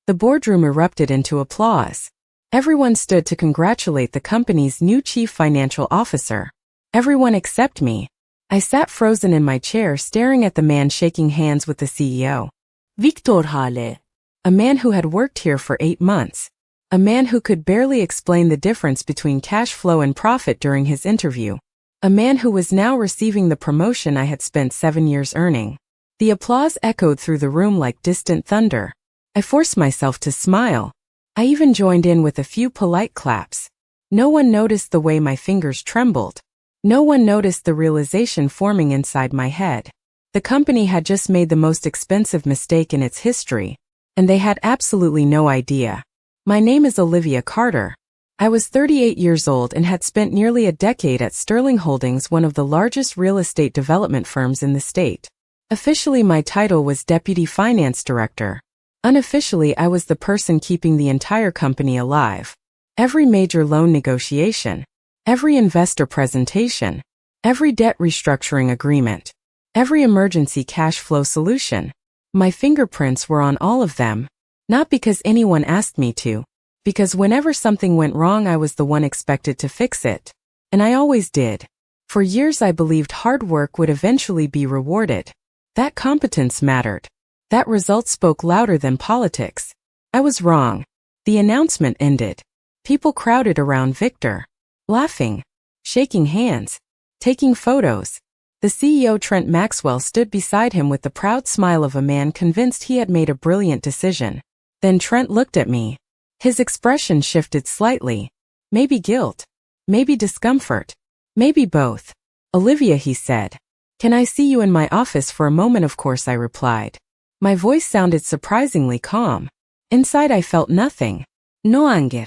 The boardroom erupted into applause. Everyone stood to congratulate the company's new chief financial officer. Everyone except me. I sat frozen in my chair staring at the man shaking hands with the CEO. Victor Hale. A man who had worked here for 8 months. A man who could barely explain the difference between cash flow and profit during his interview. A man who was now receiving the promotion I had spent 7 years earning. The applause echoed through the room like distant thunder. I forced myself to smile. I even joined in with a few polite claps. No one noticed the way my fingers trembled. No one noticed the realization forming inside my head. The company had just made the most expensive mistake in its history, and they had absolutely no idea. My name is Olivia Carter. I was 38 years old and had spent nearly a decade at Sterling Holdings, one of the largest real estate development firms in the state. Officially, my title was Deputy Finance Director. Unofficially, I was the person keeping the entire company alive. Every major loan negotiation, every investor presentation, every debt restructuring agreement, every emergency cash flow solution. My fingerprints were on all of them, not because anyone asked me to, because whenever something went wrong, I was the one expected to fix it. And I always did. For years, I believed hard work would eventually be rewarded. That competence mattered. That result spoke louder than politics. I was wrong. The announcement ended. People crowded around Victor, laughing, shaking hands, taking photos. The CEO, Trent Maxwell, stood beside him with the proud smile of a man convinced he had made a brilliant decision. Then Trent looked at me. His expression shifted slightly. Maybe guilt. Maybe discomfort. Maybe both. Olivia, he said. Can I see you in my office for a moment? Of course, I replied. My voice sounded surprisingly calm. Inside I felt nothing. No anger.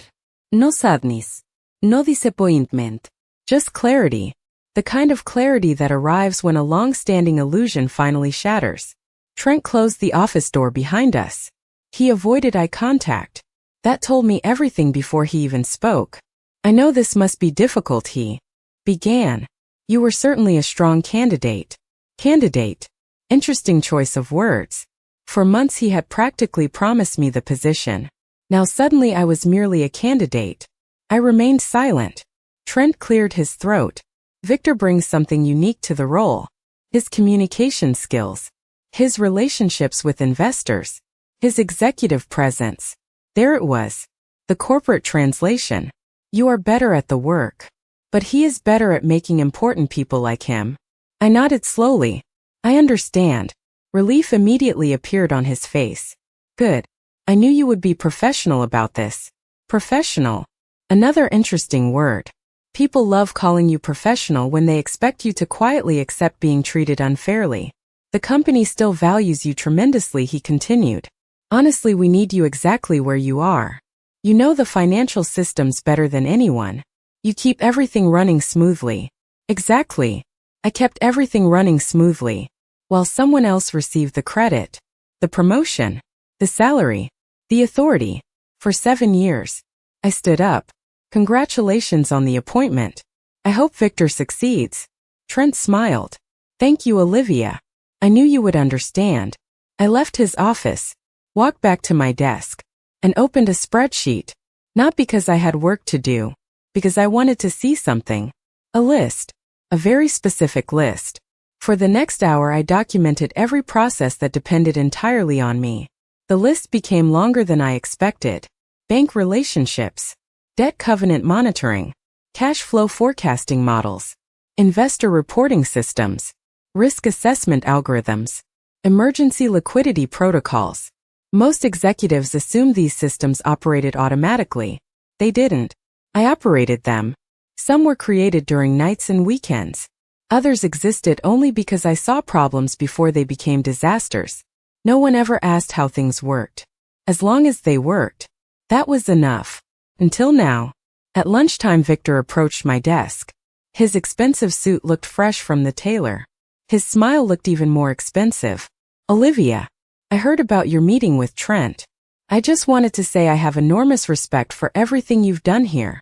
No sadness. No disappointment. Just clarity. The kind of clarity that arrives when a long-standing illusion finally shatters. Trent closed the office door behind us. He avoided eye contact. That told me everything before he even spoke. I know this must be difficult, he began. You were certainly a strong candidate. Candidate. Interesting choice of words. For months he had practically promised me the position. Now suddenly I was merely a candidate. I remained silent. Trent cleared his throat. Victor brings something unique to the role. His communication skills. His relationships with investors. His executive presence. There it was. The corporate translation. You are better at the work. But he is better at making important people like him. I nodded slowly. I understand. Relief immediately appeared on his face. Good. I knew you would be professional about this. Professional. Another interesting word. People love calling you professional when they expect you to quietly accept being treated unfairly. The company still values you tremendously, he continued. Honestly, we need you exactly where you are. You know the financial systems better than anyone. You keep everything running smoothly. Exactly. I kept everything running smoothly, while someone else received the credit, the promotion, the salary, the authority. For 7 years. I stood up. Congratulations on the appointment. I hope Victor succeeds. Trent smiled. Thank you, Olivia. I knew you would understand. I left his office, walked back to my desk, and opened a spreadsheet. Not because I had work to do, because I wanted to see something. A list. A very specific list. For the next hour I documented every process that depended entirely on me. The list became longer than I expected. Bank relationships. Debt covenant monitoring, cash flow forecasting models, investor reporting systems, risk assessment algorithms, emergency liquidity protocols. Most executives assumed these systems operated automatically. They didn't. I operated them. Some were created during nights and weekends. Others existed only because I saw problems before they became disasters. No one ever asked how things worked. As long as they worked, that was enough. Until now. At lunchtime, Victor approached my desk. His expensive suit looked fresh from the tailor. His smile looked even more expensive. Olivia, I heard about your meeting with Trent. I just wanted to say I have enormous respect for everything you've done here.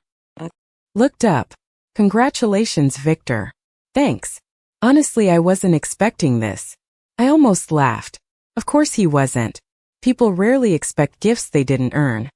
Looked up. Congratulations, Victor. Thanks. Honestly, I wasn't expecting this. I almost laughed. Of course he wasn't. People rarely expect gifts they didn't earn.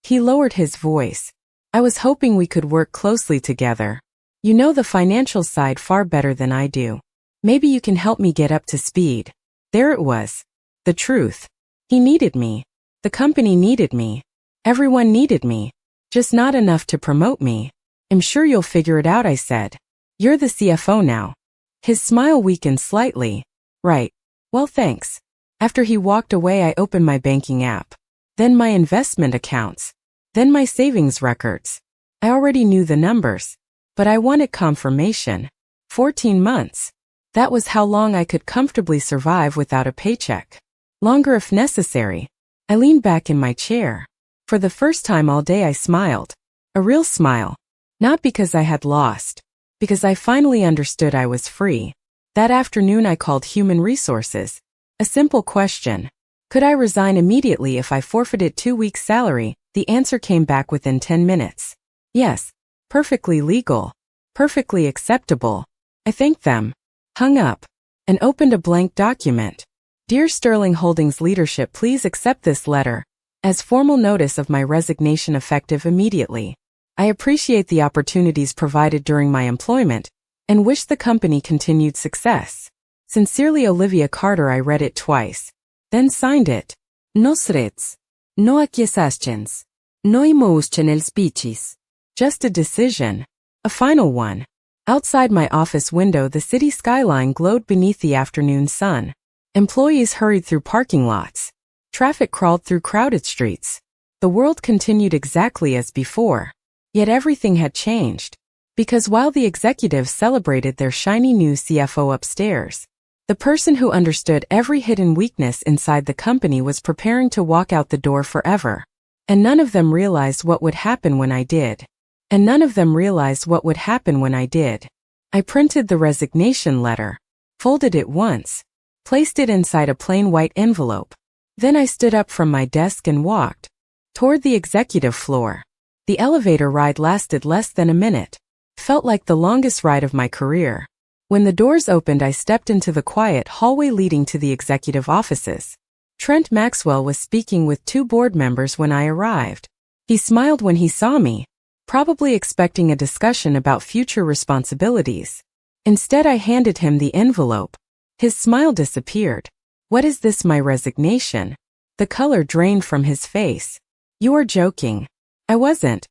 He lowered his voice. I was hoping we could work closely together. You know the financial side far better than I do. Maybe you can help me get up to speed. There it was. The truth. He needed me. The company needed me. Everyone needed me. Just not enough to promote me. I'm sure you'll figure it out, I said. You're the CFO now. His smile weakened slightly. Right. Well, thanks. After he walked away, I opened my banking app. Then my investment accounts. Then my savings records. I already knew the numbers. But I wanted confirmation. 14 months. That was how long I could comfortably survive without a paycheck. Longer if necessary. I leaned back in my chair. For the first time all day I smiled. A real smile. Not because I had lost. Because I finally understood I was free. That afternoon I called Human Resources. A simple question. Could I resign immediately if I forfeited 2 weeks' salary? The answer came back within 10 minutes. Yes. Perfectly legal. Perfectly acceptable. I thanked them. Hung up. And opened a blank document. Dear Sterling Holdings Leadership, please accept this letter as formal notice of my resignation effective immediately. I appreciate the opportunities provided during my employment and wish the company continued success. Sincerely, Olivia Carter. I read it twice, then signed it. No threats, no accusations, no emotional speeches. Just a decision. A final one. Outside my office window, the city skyline glowed beneath the afternoon sun. Employees hurried through parking lots. Traffic crawled through crowded streets. The world continued exactly as before. Yet everything had changed. Because while the executives celebrated their shiny new CFO upstairs, the person who understood every hidden weakness inside the company was preparing to walk out the door forever. And none of them realized what would happen when I did. I printed the resignation letter, folded it once, placed it inside a plain white envelope. Then I stood up from my desk and walked toward the executive floor. The elevator ride lasted less than a minute. Felt like the longest ride of my career. When the doors opened, I stepped into the quiet hallway leading to the executive offices. Trent Maxwell was speaking with 2 board members when I arrived. He smiled when he saw me, probably expecting a discussion about future responsibilities. Instead, I handed him the envelope. His smile disappeared. What is this, my resignation? The color drained from his face. You are joking. I wasn't.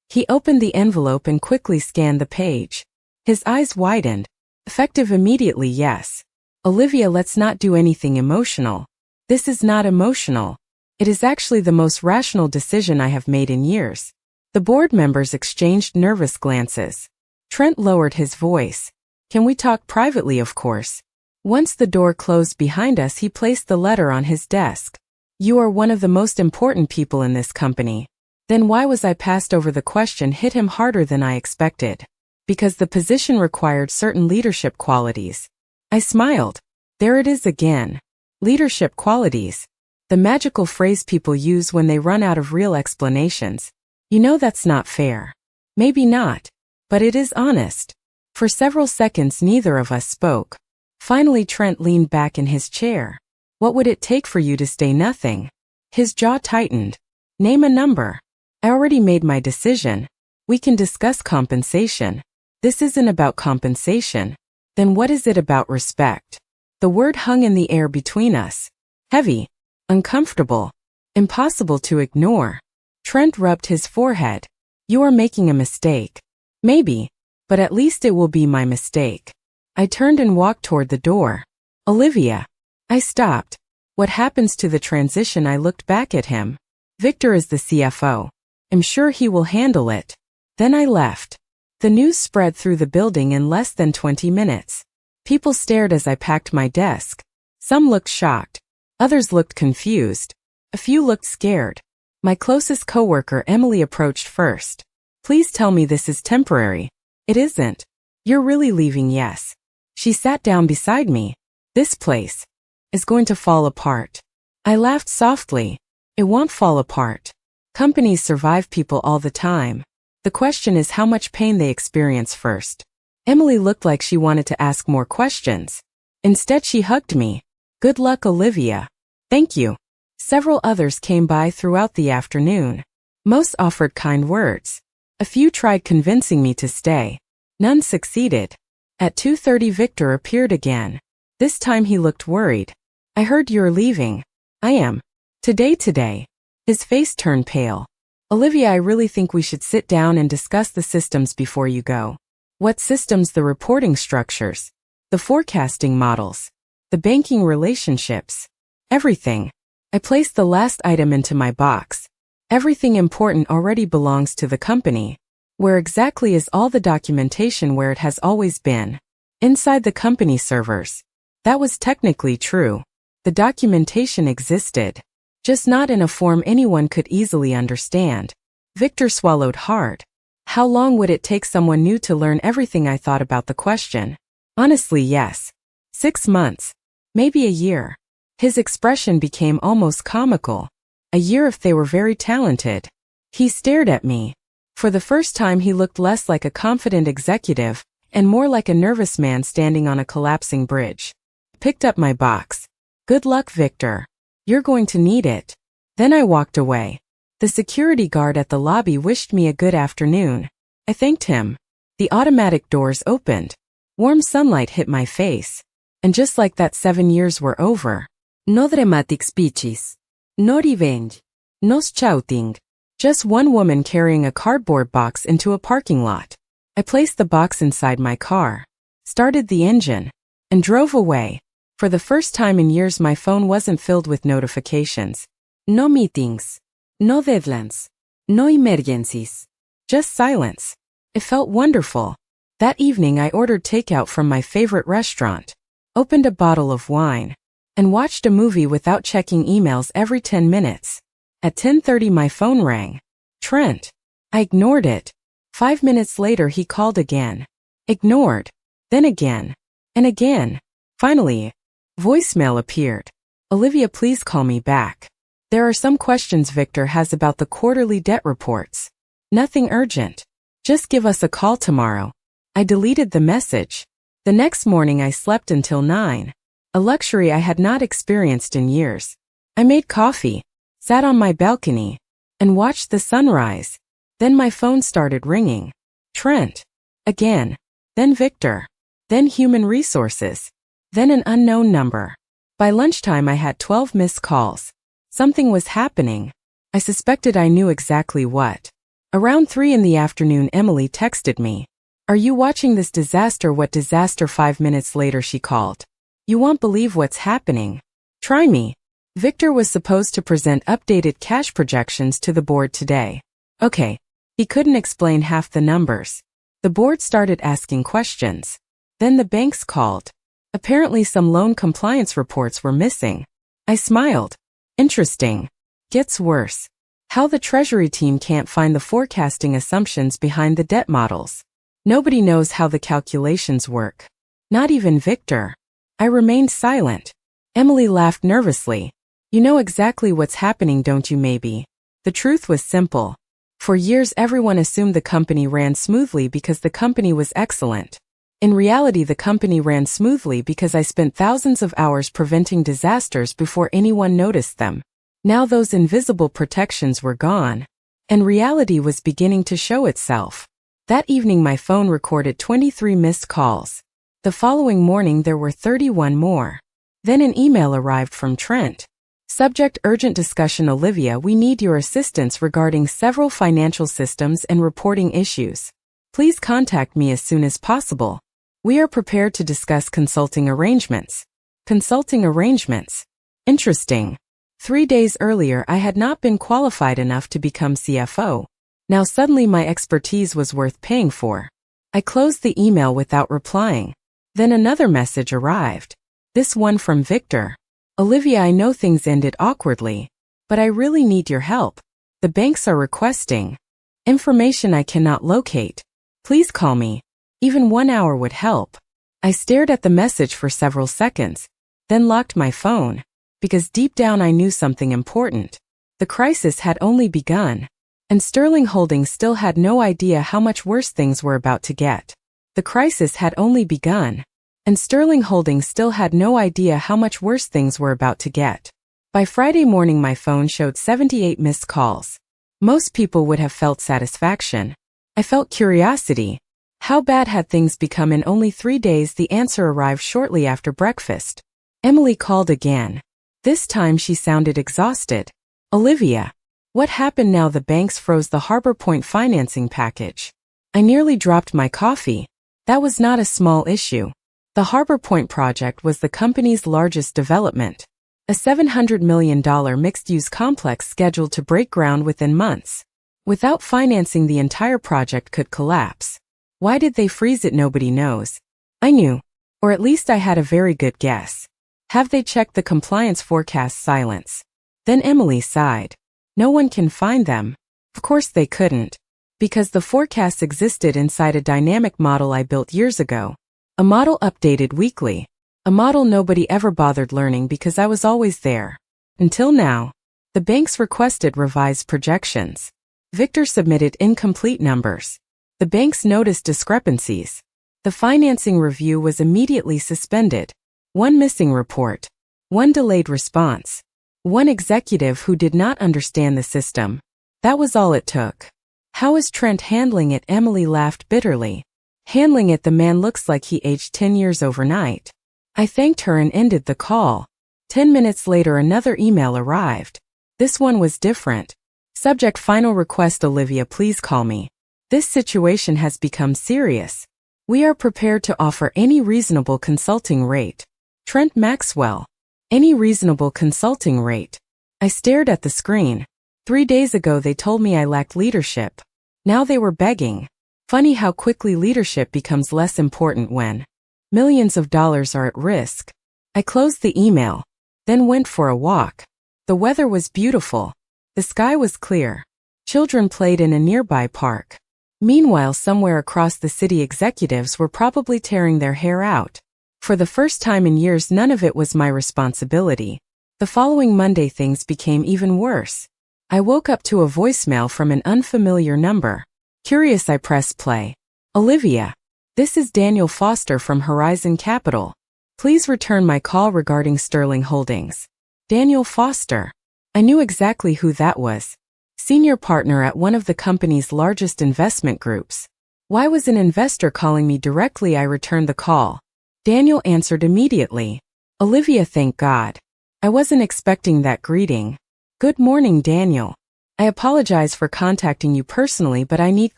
He opened the envelope and quickly scanned the page. His eyes widened. Effective immediately, yes. Olivia, let's not do anything emotional. This is not emotional. It is actually the most rational decision I have made in years. The board members exchanged nervous glances. Trent lowered his voice. Can we talk privately, of course? Once the door closed behind us, he placed the letter on his desk. You are one of the most important people in this company. Then why was I passed over? The question hit him harder than I expected. Because the position required certain leadership qualities. I smiled. There it is again. Leadership qualities. The magical phrase people use when they run out of real explanations. You know that's not fair. Maybe not. But it is honest. For several seconds neither of us spoke. Finally Trent leaned back in his chair. What would it take for you to stay? Nothing. His jaw tightened. Name a number. I already made my decision. We can discuss compensation. This isn't about compensation. Then what is it about? Respect. The word hung in the air between us. Heavy. Uncomfortable. Impossible to ignore. Trent rubbed his forehead. You are making a mistake. Maybe. But at least it will be my mistake. I turned and walked toward the door. Olivia. I stopped. What happens to the transition? I looked back at him. Victor is the CFO. I'm sure he will handle it. Then I left. The news spread through the building in less than 20 minutes. People stared as I packed my desk. Some looked shocked. Others looked confused. A few looked scared. My closest coworker Emily approached first. Please tell me this is temporary. It isn't. You're really leaving? Yes. She sat down beside me. This place is going to fall apart. I laughed softly. It won't fall apart. Companies survive people all the time. The question is how much pain they experience first. Emily looked like she wanted to ask more questions. Instead she hugged me. Good luck, Olivia. Thank you. Several others came by throughout the afternoon. Most offered kind words. A few tried convincing me to stay. None succeeded. At 2:30 Victor appeared again. This time he looked worried. I heard you're leaving. I am. Today. His face turned pale. Olivia, I really think we should sit down and discuss the systems before you go. What systems? The reporting structures, the forecasting models, the banking relationships, everything. I placed the last item into my box. Everything important already belongs to the company. Where exactly is all the documentation? Where it has always been. Inside the company servers. That was technically true. The documentation existed. Just not in a form anyone could easily understand. Victor swallowed hard. How long would it take someone new to learn everything? I thought about the question. Honestly, yes. 6 months. Maybe a year. His expression became almost comical. A year if they were very talented. He stared at me. For the first time he looked less like a confident executive, and more like a nervous man standing on a collapsing bridge. Picked up my box. Good luck, Victor. You're going to need it. Then I walked away. The security guard at the lobby wished me a good afternoon. I thanked him. The automatic doors opened. Warm sunlight hit my face. And just like that, 7 years were over. No dramatic speeches. No revenge. No shouting. Just one woman carrying a cardboard box into a parking lot. I placed the box inside my car, started the engine, and drove away. For the first time in years my phone wasn't filled with notifications. No meetings. No deadlines. No emergencies. Just silence. It felt wonderful. That evening I ordered takeout from my favorite restaurant, opened a bottle of wine, and watched a movie without checking emails every 10 minutes. At 10:30 my phone rang. Trent. I ignored it. 5 minutes later he called again. Ignored. Then again. And again. Finally, voicemail appeared. Olivia, please call me back. There are some questions Victor has about the quarterly debt reports. Nothing urgent. Just give us a call tomorrow. I deleted the message. The next morning I slept until 9. A luxury I had not experienced in years. I made coffee, sat on my balcony, and watched the sunrise. Then my phone started ringing. Trent. Again. Then Victor. Then human resources. Then an unknown number. By lunchtime I had 12 missed calls. Something was happening. I suspected I knew exactly what. Around 3 in the afternoon Emily texted me. Are you watching this disaster? What disaster? 5 minutes later she called. You won't believe what's happening. Try me. Victor was supposed to present updated cash projections to the board today. Okay. He couldn't explain half the numbers. The board started asking questions. Then the banks called. Apparently some loan compliance reports were missing. I smiled. Interesting. Gets worse. How the treasury team can't find the forecasting assumptions behind the debt models. Nobody knows how the calculations work. Not even Victor. I remained silent. Emily laughed nervously. You know exactly what's happening, don't you? Maybe. The truth was simple. For years everyone assumed the company ran smoothly because the company was excellent. In reality the company ran smoothly because I spent thousands of hours preventing disasters before anyone noticed them. Now those invisible protections were gone, and reality was beginning to show itself. That evening my phone recorded 23 missed calls. The following morning there were 31 more. Then an email arrived from Trent. Subject: urgent discussion. Olivia, we need your assistance regarding several financial systems and reporting issues. Please contact me as soon as possible. We are prepared to discuss consulting arrangements. Consulting arrangements. Interesting. 3 days earlier I had not been qualified enough to become CFO. Now suddenly my expertise was worth paying for. I closed the email without replying. Then another message arrived. This one from Victor. Olivia, I know things ended awkwardly, but I really need your help. The banks are requesting information I cannot locate. Please call me. Even 1 hour would help. I stared at the message for several seconds, then locked my phone, because deep down I knew something important. The crisis had only begun, and Sterling Holdings still had no idea how much worse things were about to get. The crisis had only begun, and Sterling Holdings still had no idea how much worse things were about to get. By Friday morning, my phone showed 78 missed calls. Most people would have felt satisfaction. I felt curiosity. How bad had things become in only 3 days? The answer arrived shortly after breakfast. Emily called again. This time she sounded exhausted. Olivia. What happened now? The banks froze the Harbor Point financing package. I nearly dropped my coffee. That was not a small issue. The Harbor Point project was the company's largest development. A $700 million mixed-use complex scheduled to break ground within months. Without financing, the entire project could collapse. Why did they freeze it? Nobody knows. I knew. Or at least I had a very good guess. Have they checked the compliance forecast? Silence. Then Emily sighed. No one can find them. Of course they couldn't. Because the forecasts existed inside a dynamic model I built years ago. A model updated weekly. A model nobody ever bothered learning because I was always there. Until now. The banks requested revised projections. Victor submitted incomplete numbers. The banks noticed discrepancies. The financing review was immediately suspended. One missing report. One delayed response. One executive who did not understand the system. That was all it took. How is Trent handling it? Emily laughed bitterly. Handling it? The man looks like he aged 10 years overnight. I thanked her and ended the call. 10 minutes later, another email arrived. This one was different. Subject: final request. Olivia, please call me. This situation has become serious. We are prepared to offer any reasonable consulting rate. Trent Maxwell. Any reasonable consulting rate. I stared at the screen. 3 days ago they told me I lacked leadership. Now they were begging. Funny how quickly leadership becomes less important when millions of dollars are at risk. I closed the email, then went for a walk. The weather was beautiful. The sky was clear. Children played in a nearby park. Meanwhile, somewhere across the city, executives were probably tearing their hair out. For the first time in years, none of it was my responsibility. The following Monday, things became even worse. I woke up to a voicemail from an unfamiliar number. Curious, I pressed play. Olivia. This is Daniel Foster from Horizon Capital. Please return my call regarding Sterling Holdings. Daniel Foster. I knew exactly who that was. Senior partner at one of the company's largest investment groups. Why was an investor calling me directly? I returned the call. Daniel answered immediately. Olivia, thank God. I wasn't expecting that greeting. Good morning, Daniel. I apologize for contacting you personally, but I need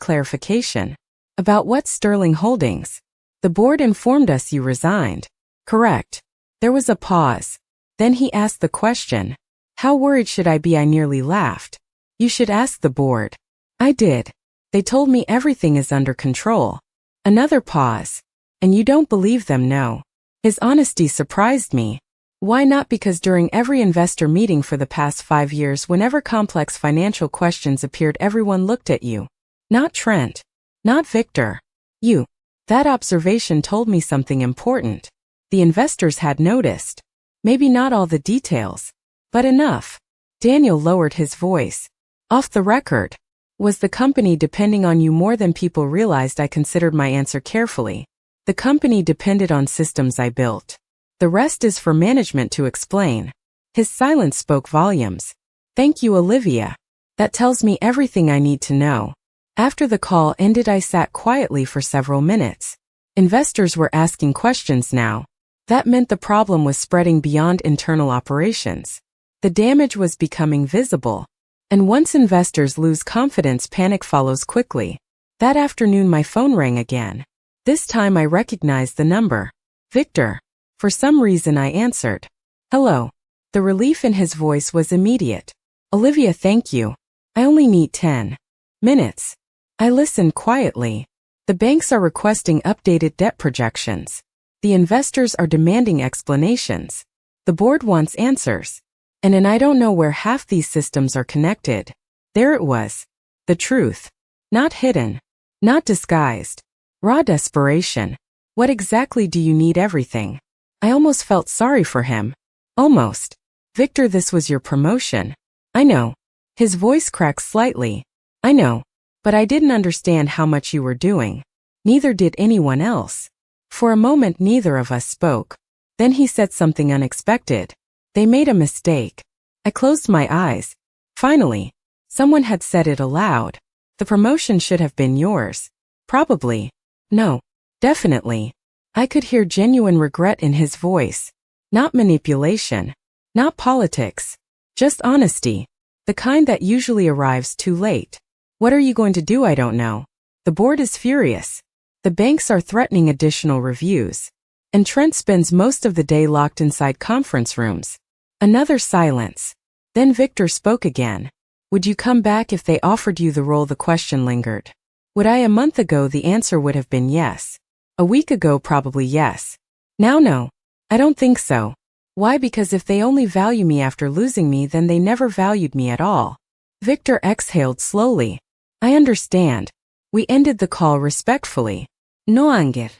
clarification. About what? Sterling Holdings. The board informed us you resigned. Correct. There was a pause. Then he asked the question. How worried should I be? I nearly laughed. You should ask the board. I did. They told me everything is under control. Another pause. And you don't believe them? No. His honesty surprised me. Why not? Because during every investor meeting for the past 5 years, whenever complex financial questions appeared, everyone looked at you. Not Trent. Not Victor. You. That observation told me something important. The investors had noticed. Maybe not all the details, but enough. Daniel lowered his voice. Off the record. Was the company depending on you more than people realized? I considered my answer carefully. The company depended on systems I built. The rest is for management to explain. His silence spoke volumes. Thank you, Olivia. That tells me everything I need to know. After the call ended, I sat quietly for several minutes. Investors were asking questions now. That meant the problem was spreading beyond internal operations. The damage was becoming visible. And once investors lose confidence, panic follows quickly. That afternoon, my phone rang again. This time I recognized the number. Victor. For some reason I answered. Hello. The relief in his voice was immediate. Olivia, thank you. I only need 10 minutes. I listened quietly. The banks are requesting updated debt projections. The investors are demanding explanations. The board wants answers. And I don't know where half these systems are connected. There it was. The truth. Not hidden. Not disguised. Raw desperation. What exactly do you need? Everything. I almost felt sorry for him. Almost. Victor, this was your promotion. I know. His voice cracked slightly. I know. But I didn't understand how much you were doing. Neither did anyone else. For a moment, neither of us spoke. Then he said something unexpected. They made a mistake. I closed my eyes. Finally, someone had said it aloud. The promotion should have been yours. Probably. No. Definitely. I could hear genuine regret in his voice. Not manipulation. Not politics. Just honesty. The kind that usually arrives too late. What are you going to do? I don't know. The board is furious. The banks are threatening additional reviews. And Trent spends most of the day locked inside conference rooms. Another silence. Then Victor spoke again. Would you come back if they offered you the role? The question lingered. Would I? A month ago the answer would have been yes. A week ago probably yes. Now no. I don't think so. Why? Because if they only value me after losing me, then they never valued me at all. Victor exhaled slowly. I understand. We ended the call respectfully. No anger.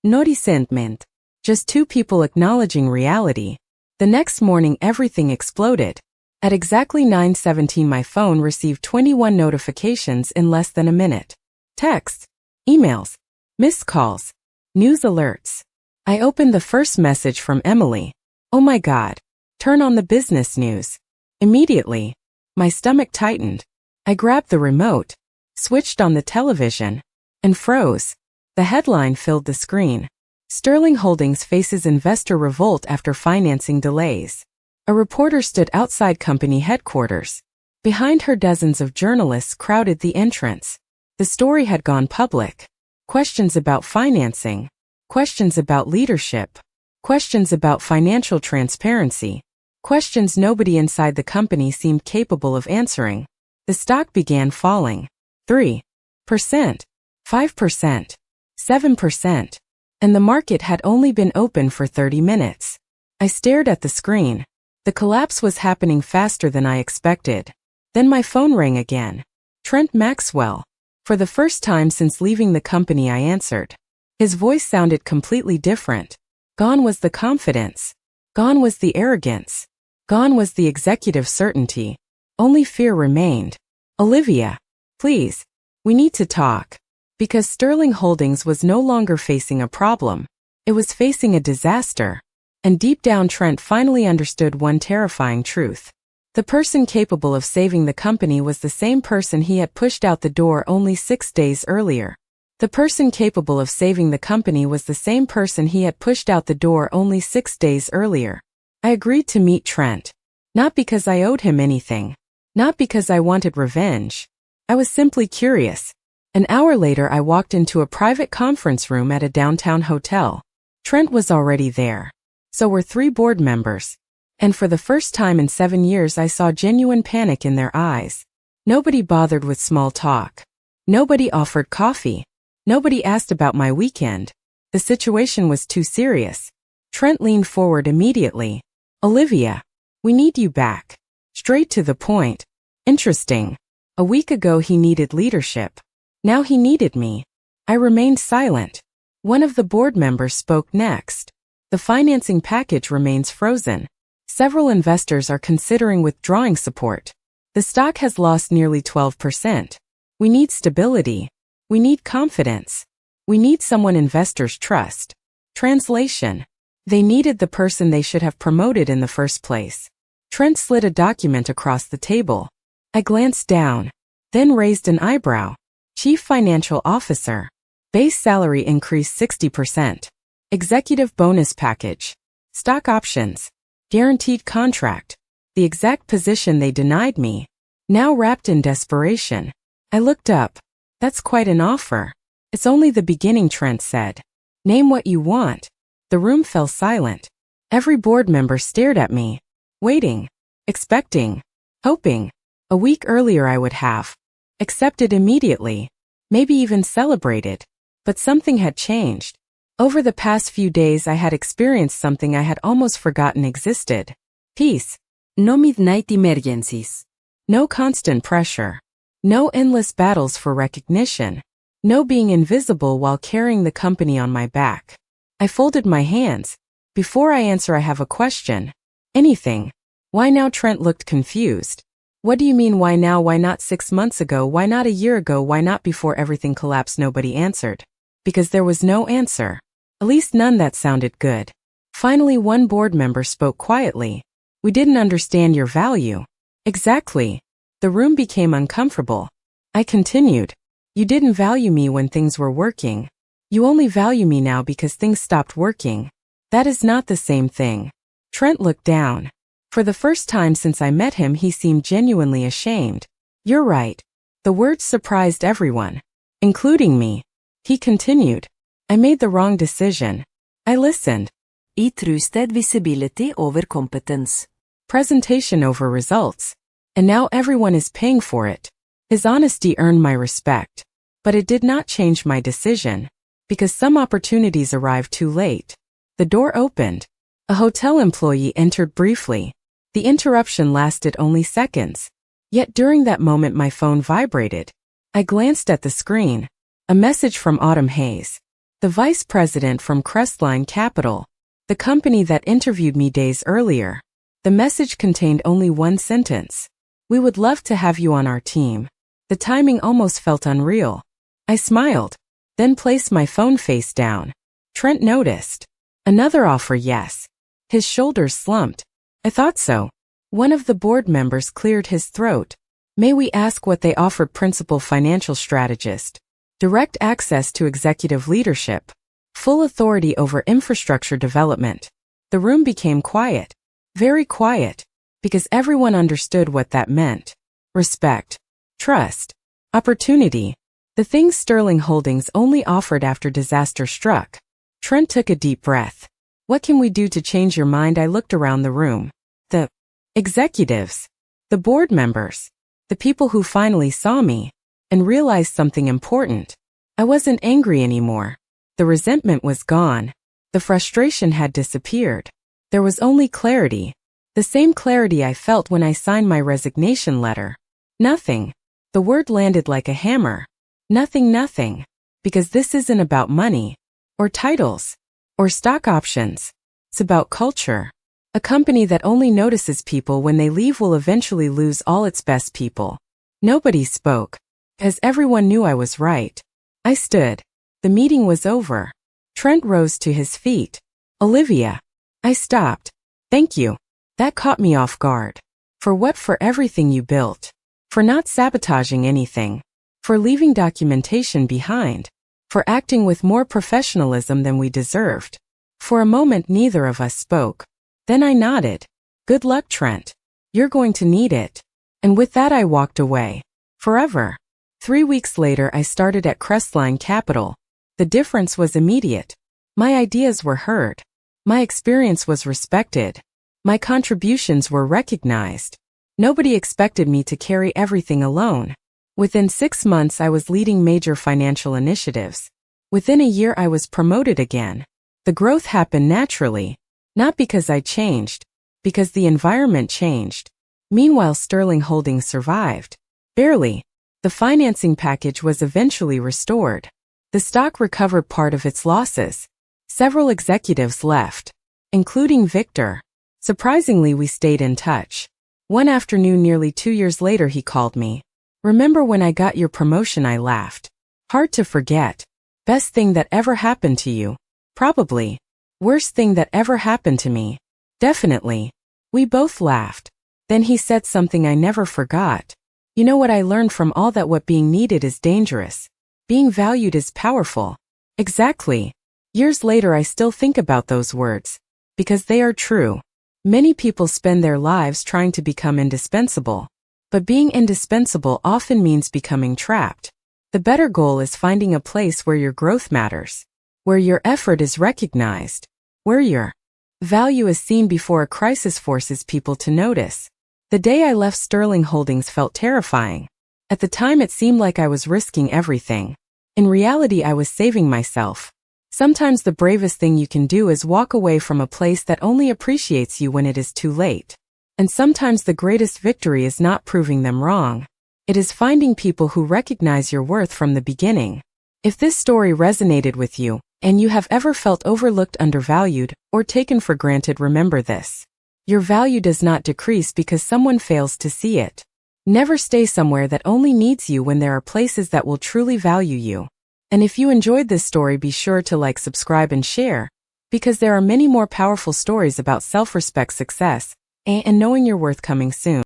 No resentment. Just two people acknowledging reality. The next morning everything exploded. At exactly 9:17 my phone received 21 notifications in less than a minute. Texts, emails, missed calls, news alerts. I opened the first message from Emily. Oh my God. Turn on the business news. Immediately, my stomach tightened. I grabbed the remote, switched on the television, and froze. The headline filled the screen. Sterling Holdings faces investor revolt after financing delays. A reporter stood outside company headquarters. Behind her dozens of journalists crowded the entrance. The story had gone public. Questions about financing. Questions about leadership. Questions about financial transparency. Questions nobody inside the company seemed capable of answering. The stock began falling. 3%, 5%, 7%. And the market had only been open for 30 minutes. I stared at the screen. The collapse was happening faster than I expected. Then my phone rang again. Trent Maxwell. For the first time since leaving the company I answered. His voice sounded completely different. Gone was the confidence. Gone was the arrogance. Gone was the executive certainty. Only fear remained. Olivia. Please. We need to talk. Because Sterling Holdings was no longer facing a problem. It was facing a disaster. And deep down Trent finally understood one terrifying truth. The person capable of saving the company was the same person he had pushed out the door only 6 days earlier. The person capable of saving the company was the same person he had pushed out the door only 6 days earlier. I agreed to meet Trent. Not because I owed him anything. Not because I wanted revenge. I was simply curious. An hour later I walked into a private conference room at a downtown hotel. Trent was already there. So were 3 board members. And for the first time in 7 years I saw genuine panic in their eyes. Nobody bothered with small talk. Nobody offered coffee. Nobody asked about my weekend. The situation was too serious. Trent leaned forward immediately. Olivia. We need you back. Straight to the point. Interesting. A week ago he needed leadership. Now he needed me. I remained silent. One of the board members spoke next. The financing package remains frozen. Several investors are considering withdrawing support. The stock has lost nearly 12%. We need stability. We need confidence. We need someone investors trust. Translation. They needed the person they should have promoted in the first place. Trent slid a document across the table. I glanced down, then raised an eyebrow. Chief Financial Officer. Base salary increased 60%. Executive bonus package. Stock options. Guaranteed contract. The exact position they denied me. Now wrapped in desperation. I looked up. That's quite an offer. It's only the beginning, Trent said. Name what you want. The room fell silent. Every board member stared at me. Waiting. Expecting. Hoping. A week earlier I would have accepted immediately. Maybe even celebrated. But something had changed. Over the past few days I had experienced something I had almost forgotten existed. Peace. No midnight emergencies. No constant pressure. No endless battles for recognition. No being invisible while carrying the company on my back. I folded my hands. Before I answer, I have a question. Anything. Why now? Trent looked confused. What do you mean why now? Why not 6 months ago? Why not a year ago? Why not before everything collapsed? Nobody answered. Because there was no answer. At least none that sounded good. Finally one board member spoke quietly. We didn't understand your value. Exactly. The room became uncomfortable. I continued. You didn't value me when things were working. You only value me now because things stopped working. That is not the same thing. Trent looked down. For the first time since I met him, he seemed genuinely ashamed. You're right. The words surprised everyone, including me. He continued. I made the wrong decision. I listened. Erupted visibility over competence. Presentation over results. And now everyone is paying for it. His honesty earned my respect. But it did not change my decision. Because some opportunities arrived too late. The door opened. A hotel employee entered briefly. The interruption lasted only seconds. Yet during that moment my phone vibrated. I glanced at the screen. A message from Autumn Hayes, the vice president from Crestline Capital, the company that interviewed me days earlier. The message contained only one sentence. We would love to have you on our team. The timing almost felt unreal. I smiled, then placed my phone face down. Trent noticed. Another offer, yes. His shoulders slumped. I thought so. One of the board members cleared his throat. May we ask what they offered? Principal financial strategist. Direct access to executive leadership. Full authority over infrastructure development. The room became quiet. Very quiet. Because everyone understood what that meant. Respect. Trust. Opportunity. The things Sterling Holdings only offered after disaster struck. Trent took a deep breath. What can we do to change your mind? I looked around the room. The executives. The board members. The people who finally saw me. And realized something important. I wasn't angry anymore. The resentment was gone. The frustration had disappeared. There was only clarity. The same clarity I felt when I signed my resignation letter. Nothing. The word landed like a hammer. Nothing. Because this isn't about money. Or titles. Or stock options. It's about culture. A company that only notices people when they leave will eventually lose all its best people. Nobody spoke. As everyone knew I was right. I stood. The meeting was over. Trent rose to his feet. Olivia. I stopped. Thank you. That caught me off guard. For what? For everything you built. For not sabotaging anything. For leaving documentation behind. For acting with more professionalism than we deserved. For a moment neither of us spoke. Then I nodded. Good luck, Trent. You're going to need it. And with that I walked away. Forever. 3 weeks later I started at Crestline Capital. The difference was immediate. My ideas were heard. My experience was respected. My contributions were recognized. Nobody expected me to carry everything alone. Within 6 months I was leading major financial initiatives. Within a year I was promoted again. The growth happened naturally. Not because I changed. Because the environment changed. Meanwhile Sterling Holdings survived. Barely. The financing package was eventually restored. The stock recovered part of its losses. Several executives left, including Victor. Surprisingly, we stayed in touch. One afternoon nearly 2 years later he called me. Remember when I got your promotion? I laughed. Hard to forget. Best thing that ever happened to you. Probably. Worst thing that ever happened to me. Definitely. We both laughed. Then he said something I never forgot. You know what I learned from all that? What being needed is dangerous. Being valued is powerful. Exactly. Years later I still think about those words. Because they are true. Many people spend their lives trying to become indispensable. But being indispensable often means becoming trapped. The better goal is finding a place where your growth matters. Where your effort is recognized. Where your value is seen before a crisis forces people to notice. The day I left Sterling Holdings felt terrifying. At the time it seemed like I was risking everything. In reality I was saving myself. Sometimes the bravest thing you can do is walk away from a place that only appreciates you when it is too late. And sometimes the greatest victory is not proving them wrong. It is finding people who recognize your worth from the beginning. If this story resonated with you, and you have ever felt overlooked, undervalued, or taken for granted, remember this. Your value does not decrease because someone fails to see it. Never stay somewhere that only needs you when there are places that will truly value you. And if you enjoyed this story, be sure to like, subscribe, and share, because there are many more powerful stories about self-respect, success, and knowing your worth coming soon.